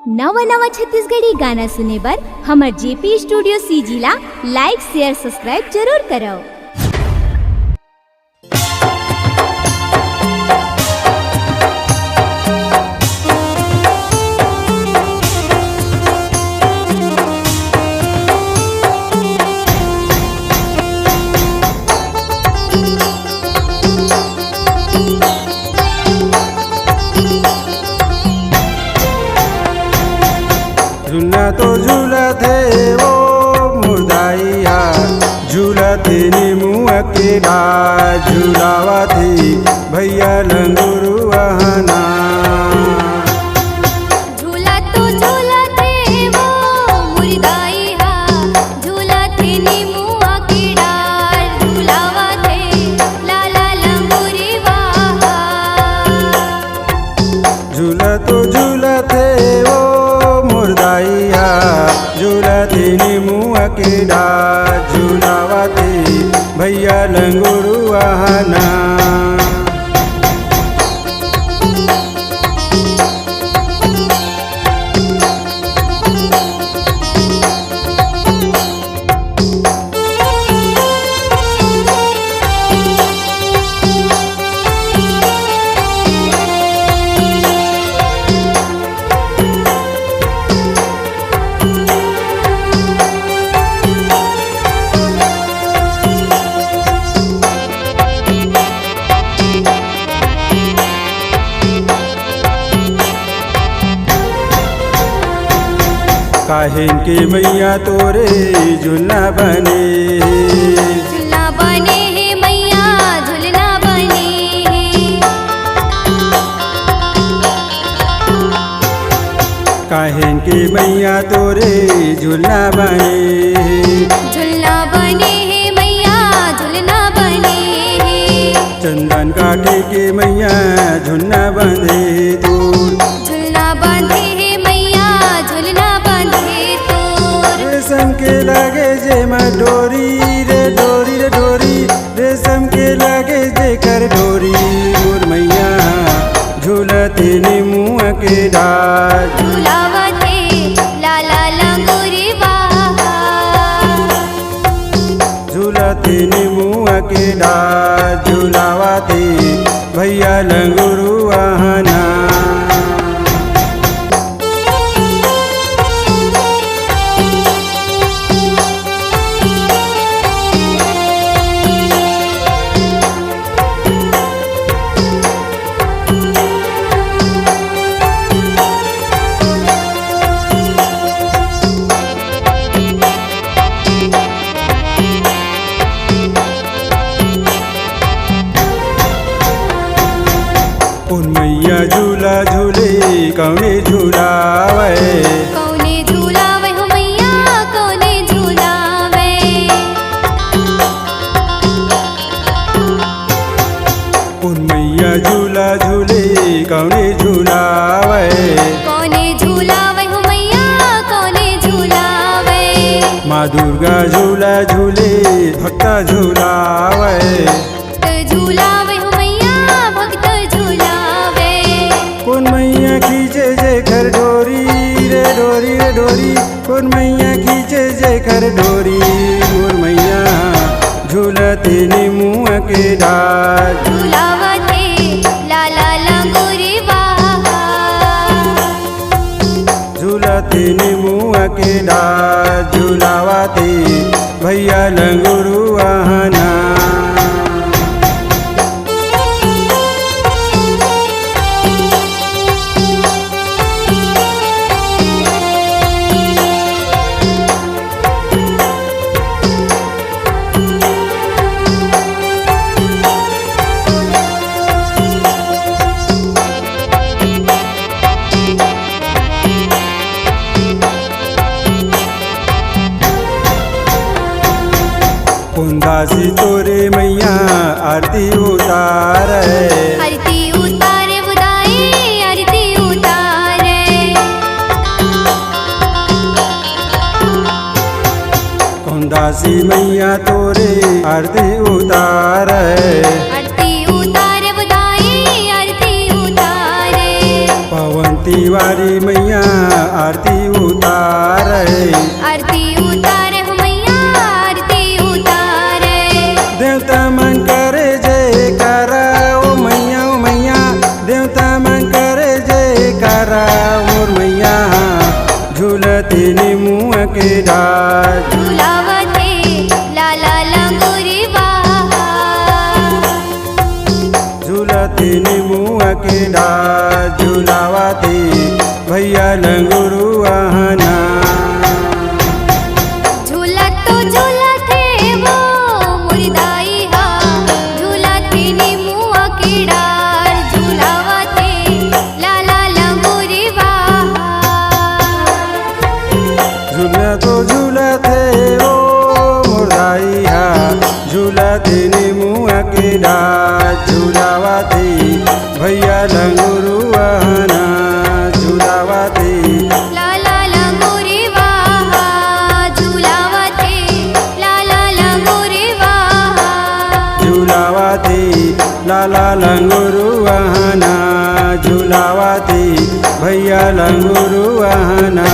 नवा नवा छत्तीसगढ़ी गाना सुने बर हमर जेपी स्टूडियो सीजी ला लाइक शेयर सब्सक्राइब जरूर करो। झूला तो झूला थे वो मुर्दाइया, झूला थे नीमुआ के डाल, झूलावा थी भैया लंगुरुआना। झूला तो झूला थे वो मुर्दाइया, झूला थे नीमुआ के डाल, झूलावा थे लाला लंगुरुआहा। झूला तो झूला थे वो मुर्दाइया, झूला थे नीमुआ के डाल, झूलावा थे भैया लंगुरुआना। काहेन के मैया तोरे झूलना बने, झूलना बने है मैया झूलना बने है। काहेन के मैया तोरे झूलना बने, झूलना बने है मैया झूलना बने है। चंदन काटे के मैया झूलना बंधे तू, झूलना बंधे है मैया झूलना बंधे तोर। रेशम के लागे जे डोरी रे डोरी रे डोरी, रेशम के लागे जे कर डोरी मोर मैया झूलते नीमुआ के डाल, झूलावा थे लाला लंगुरुआहा। झूलते नीमुआ के डाल, झूलावा थे भैया लंगुरुआना। उन मैया झूला झूले कौने झूलावे, कौने झूलावे हो मैया कौने झूलावे। उन मैया झूला झूले कौने झूलावे, कौने झूलावे हो मैया कौने झूलावे। माँ दुर्गा झूला झूले भक्ता झूलावे, भक्त झूलावे हो मैया भक्त झूलावे। कौन मैया खींचे जे कर डोरी रे डोरी रे डोरी, कौन मैया खींचे जे कर डोरी मोर मैया झूलते नीमुआ के डाल, झूलावा थे लाला लंगुरुआहा। झूलते नीमुआ के डाल, झूलावा थे भैया लंगुरुआना। दासी तोरे मैया आरती उतारे, आरती उतारे बुदाई आरती उतारे। कौन दासी मैया तोरे आरती उतारे, आरती उतारे बुदाई आरती उतारे। पवंती तिवारी मैया आरती उतारे। आरती उतारे हो मैया आरती उतारे। देवता मन करे जयकारा ओ मैया देवता मन करे जयकारा मोर मैया झूलते नीमुआ के डाल। झूलावते लाला लंगूरी बहार। झूलते नीमुआ के डाल झूलावते भैया लंगुरु आहना। झूलत तो झूलत है वो मुर्दाई हा। झूलते नीमुआ की डार। झूलावते लाला लंगूरी बहार। झूलतो झूलते ओ मुर्दाई हा झूलते नीमुआ के डाल झूलावते भैया लंगुरु आहना। झूलावते लाला लंगूरी बहार। झूलावते लाला लंगूरी बहार। झूलावते लाला लंगुरु आहना। झूलावते भैया लंगुरु आहना।